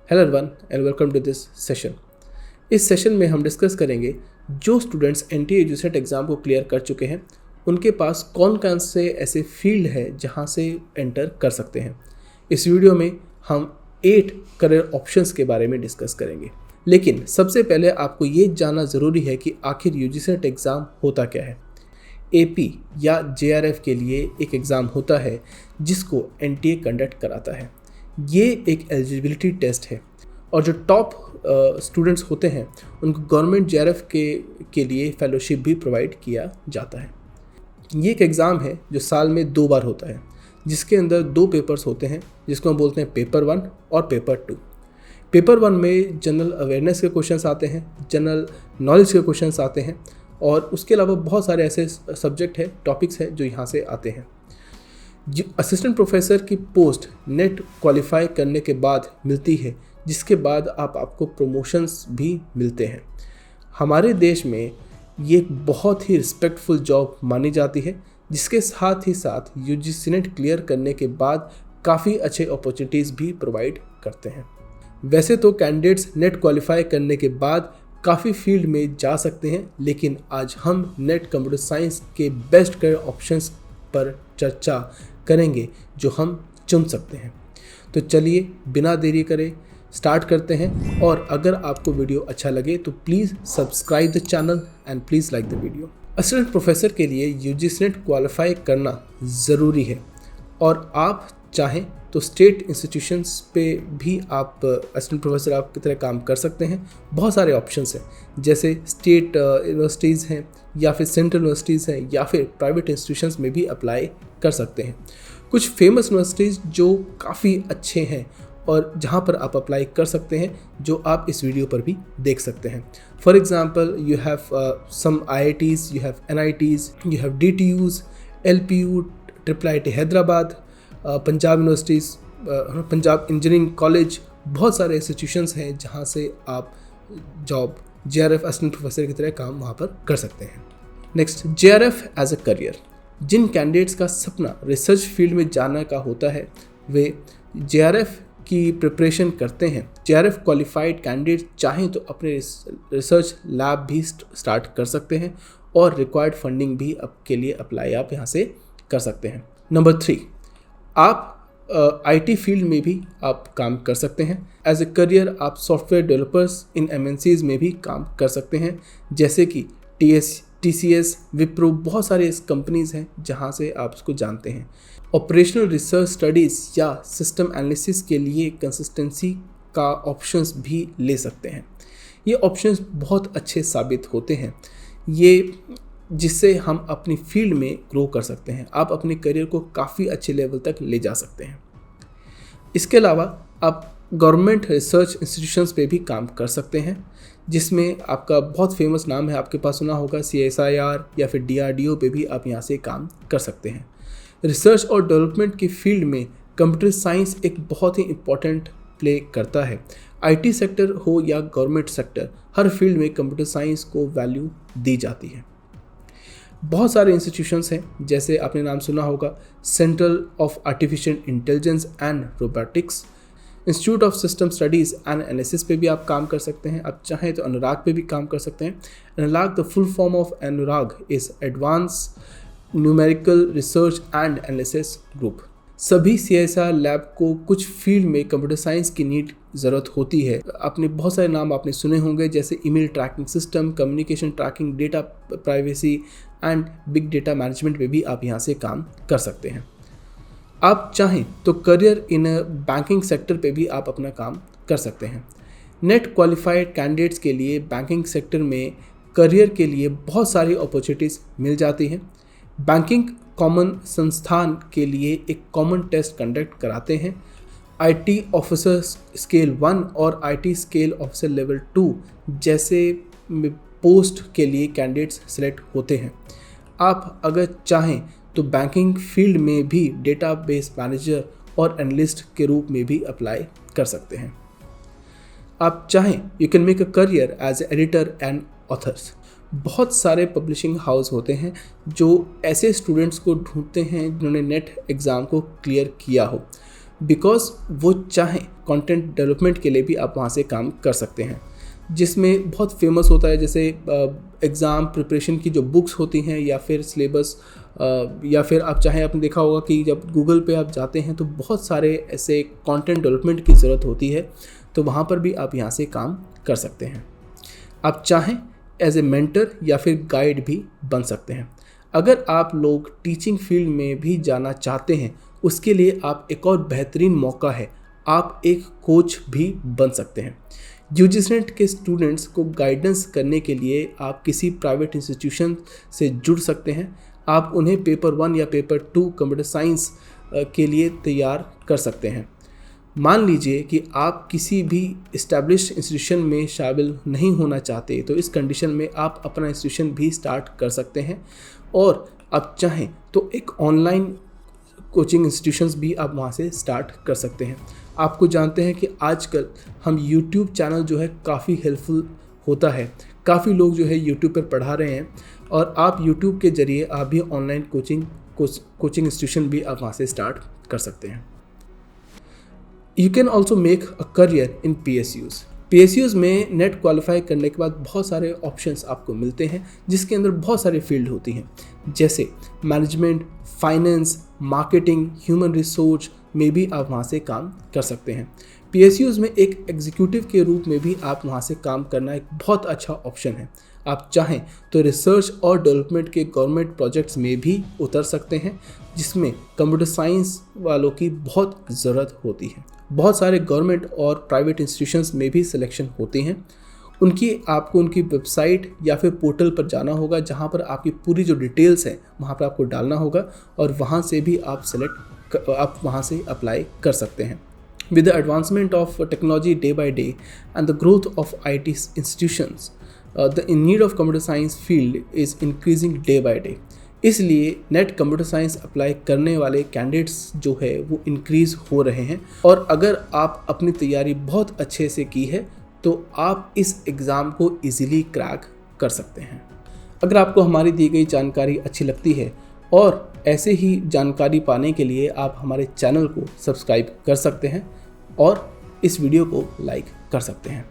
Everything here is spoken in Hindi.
Hello everyone and welcome to this session. इस सेशन में हम डिस्कस करेंगे जो स्टूडेंट्स एनटीए यूजीसी एग्ज़ाम को क्लियर कर चुके हैं उनके पास कौन कौन से ऐसे फील्ड है जहां से एंटर कर सकते हैं। इस वीडियो में हम 8 करियर ऑप्शंस के बारे में डिस्कस करेंगे, लेकिन सबसे पहले आपको ये जानना ज़रूरी है कि आखिर यूजीसी एग्ज़ाम होता क्या है। एपी या जेआरएफ के लिए एक एग्ज़ाम होता है जिसको एनटीए कंडक्ट कराता है। ये एक एलिजिबिलिटी टेस्ट है और जो टॉप स्टूडेंट्स होते हैं उनको गवर्नमेंट जेआरएफ के लिए फेलोशिप भी प्रोवाइड किया जाता है। ये एक एग्ज़ाम है जो साल में 2 बार होता है, जिसके अंदर 2 पेपर्स होते हैं जिसको हम बोलते हैं पेपर 1 और पेपर 2। पेपर 1 में जनरल अवेयरनेस के क्वेश्चंस आते हैं, जनरल नॉलेज के क्वेश्चंस आते हैं और उसके अलावा बहुत सारे ऐसे सब्जेक्ट हैं, टॉपिक्स हैं जो यहाँ से आते हैं। असिस्टेंट प्रोफेसर की पोस्ट नेट क्वालिफाई करने के बाद मिलती है, जिसके बाद आपको प्रमोशंस भी मिलते हैं। हमारे देश में ये एक बहुत ही रिस्पेक्टफुल जॉब मानी जाती है, जिसके साथ ही साथ यूजीसी नेट क्लियर करने के बाद काफ़ी अच्छे अपॉर्चुनिटीज़ भी प्रोवाइड करते हैं। वैसे तो कैंडिडेट्स नेट क्वालिफाई करने के बाद काफ़ी फील्ड में जा सकते हैं, लेकिन आज हम नेट कंप्यूटर साइंस के बेस्ट करियर ऑप्शंस पर चर्चा करेंगे जो हम चुन सकते हैं। तो चलिए बिना देरी करे स्टार्ट करते हैं, और अगर आपको वीडियो अच्छा लगे तो please subscribe the channel and please like the video. Assistant professor के लिए यूजीसी नेट क्वालिफाई करना ज़रूरी है और आप चाहें तो स्टेट इंस्टीट्यूशंस पे भी आप असिस्टेंट प्रोफेसर आप की तरह काम कर सकते हैं। बहुत सारे ऑप्शंस हैं, जैसे स्टेट यूनिवर्सिटीज़ हैं या फिर सेंट्रल यूनिवर्सिटीज़ हैं या फिर प्राइवेट इंस्टीट्यूशंस में भी अप्लाई कर सकते हैं। कुछ फेमस यूनिवर्सिटीज़ जो काफ़ी अच्छे हैं और जहाँ पर आप अप्लाई कर सकते हैं, जो आप इस वीडियो पर भी देख सकते हैं। For example you have some IITs, you have NITs, you have DTUs, LPU, IIIT Hyderabad, Punjab universities, Punjab engineering college. बहुत सारे इंस्टीट्यूशंस हैं जहाँ से आप जॉब जेआरएफ असिस्टेंट प्रोफेसर की तरह काम वहाँ पर कर सकते हैं। Next, JRF as a career. जिन कैंडिडेट्स का सपना रिसर्च फील्ड में जाने का होता है वे जेआरएफ की प्रिपरेशन करते हैं। जेआरएफ क्वालिफाइड कैंडिडेट चाहें तो अपने रिसर्च लैब भी स्टार्ट कर सकते हैं और रिक्वायर्ड फंडिंग भी के लिए अप्लाई आप यहाँ से कर सकते हैं। नंबर 3, आप IT फील्ड में भी आप काम कर सकते हैं। एज ए करियर आप सॉफ्टवेयर डेवलपर्स इन MNCs में भी काम कर सकते हैं, जैसे कि TCS, विप्रो, बहुत सारे कंपनीज़ हैं जहां से आप उसको जानते हैं। ऑपरेशनल रिसर्च स्टडीज़ या सिस्टम एनालिसिस के लिए कंसिस्टेंसी का ऑप्शंस भी ले सकते हैं। ये ऑप्शंस बहुत अच्छे साबित होते हैं, ये जिससे हम अपनी फील्ड में ग्रो कर सकते हैं। आप अपने करियर को काफ़ी अच्छे लेवल तक ले जा सकते हैं। इसके अलावा आप गवर्नमेंट रिसर्च इंस्टीट्यूशंस पे भी काम कर सकते हैं, जिसमें आपका बहुत फेमस नाम है, आपके पास सुना होगा CSIR या फिर DRDO पे भी आप यहाँ से काम कर सकते हैं। रिसर्च और डेवलपमेंट की फील्ड में कंप्यूटर साइंस एक बहुत ही इम्पॉर्टेंट प्ले करता है। IT सेक्टर हो या गवर्नमेंट सेक्टर, हर फील्ड में कंप्यूटर साइंस को वैल्यू दी जाती है। बहुत सारे इंस्टीट्यूशंस हैं, जैसे आपने नाम सुना होगा centre of artificial intelligence and robotics, institute of system studies and analysis पे भी आप काम कर सकते हैं। आप चाहें तो अनुराग पे भी काम कर सकते हैं। Anurag, the full form of Anurag is advance numerical research and analysis group. सभी CSIR लैब को कुछ फील्ड में कंप्यूटर साइंस की नीड ज़रूरत होती है। आपने बहुत सारे नाम आपने सुने होंगे, जैसे email tracking system, communication tracking, data privacy and big data management पे भी आप यहाँ से काम कर सकते हैं। आप चाहें तो करियर इन बैंकिंग सेक्टर पे भी आप अपना काम कर सकते हैं। नेट क्वालिफाइड कैंडिडेट्स के लिए बैंकिंग सेक्टर में करियर के लिए बहुत सारी अपॉर्चुनिटीज़ मिल जाती हैं। बैंकिंग कॉमन संस्थान के लिए एक कॉमन टेस्ट कंडक्ट कराते हैं। IT ऑफिसर स्केल 1 और IT स्केल ऑफिसर लेवल 2 जैसे पोस्ट के लिए कैंडिडेट्स सेलेक्ट होते हैं। आप अगर चाहें तो बैंकिंग फील्ड में भी डेटाबेस मैनेजर और एनालिस्ट के रूप में भी अप्लाई कर सकते हैं। आप चाहें you can make a career as editor and authors. बहुत सारे पब्लिशिंग हाउस होते हैं जो ऐसे स्टूडेंट्स को ढूंढते हैं जिन्होंने नेट एग्ज़ाम को क्लियर किया हो। बिकॉज वो चाहें कंटेंट डेवलपमेंट के लिए भी आप वहाँ से काम कर सकते हैं, जिसमें बहुत फेमस होता है जैसे एग्ज़ाम प्रिपरेशन की जो बुक्स होती हैं या फिर सिलेबस, या फिर आप चाहें आपने देखा होगा कि जब गूगल पे आप जाते हैं तो बहुत सारे ऐसे कंटेंट डेवलपमेंट की ज़रूरत होती है, तो वहाँ पर भी आप यहाँ से काम कर सकते हैं। आप चाहें एज ए मेंटर या फिर गाइड भी बन सकते हैं। अगर आप लोग टीचिंग फील्ड में भी जाना चाहते हैं, उसके लिए आप एक और बेहतरीन मौका है, आप एक कोच भी बन सकते हैं। यूजीसी नेट के स्टूडेंट्स को गाइडेंस करने के लिए आप किसी प्राइवेट इंस्टीट्यूशन से जुड़ सकते हैं। आप उन्हें पेपर 1 या पेपर 2 कंप्यूटर साइंस के लिए तैयार कर सकते हैं। मान लीजिए कि आप किसी भी इस्टेब्लिश्ड इंस्टीट्यूशन में शामिल नहीं होना चाहते, तो इस कंडीशन में आप अपना इंस्टीट्यूशन भी स्टार्ट कर सकते हैं, और आप चाहें तो एक ऑनलाइन कोचिंग इंस्टीट्यूशंस भी आप वहाँ से स्टार्ट कर सकते हैं। आपको जानते हैं कि आजकल हम यूट्यूब चैनल जो है काफ़ी हेल्पफुल होता है, काफ़ी लोग जो है यूट्यूब पर पढ़ा रहे हैं, और आप यूट्यूब के ज़रिए आप भी ऑनलाइन कोचिंग इंस्टीट्यूशन भी आप वहाँ से स्टार्ट कर सकते हैं। You can also make a career in PSUs में नेट क्वालिफाई करने के बाद बहुत सारे ऑप्शंस आपको मिलते हैं, जिसके अंदर बहुत सारे फील्ड होती हैं, जैसे management, finance, marketing, human resource में भी आप वहाँ से काम कर सकते हैं। PSUs में एक एग्जीक्यूटिव के रूप में भी आप वहाँ से काम करना एक बहुत अच्छा ऑप्शन है। आप चाहें तो रिसर्च और डेवलपमेंट के गवर्नमेंट प्रोजेक्ट्स में भी उतर सकते हैं, जिसमें कंप्यूटर साइंस वालों की बहुत ज़रूरत होती है। बहुत सारे गवर्नमेंट और प्राइवेट इंस्टीट्यूशंस में भी सिलेक्शन होती हैं। आपको उनकी वेबसाइट या फिर पोर्टल पर जाना होगा, जहां पर आपकी पूरी जो डिटेल्स है वहां पर आपको डालना होगा, और वहां से भी आप वहां से अप्लाई कर सकते हैं। With the advancement of technology day by day and the growth of IT institutions, the need of computer science field is increasing day by day. इसलिए नेट कंप्यूटर साइंस अप्लाई करने वाले कैंडिडेट्स जो है वो इंक्रीज़ हो रहे हैं, और अगर आप अपनी तैयारी बहुत अच्छे से की है तो आप इस एग्ज़ाम को इजीली क्रैक कर सकते हैं। अगर आपको हमारी दी गई जानकारी अच्छी लगती है और ऐसे ही जानकारी पाने के लिए आप हमारे चैनल को सब्सक्राइब कर सकते हैं और इस वीडियो को लाइक कर सकते हैं।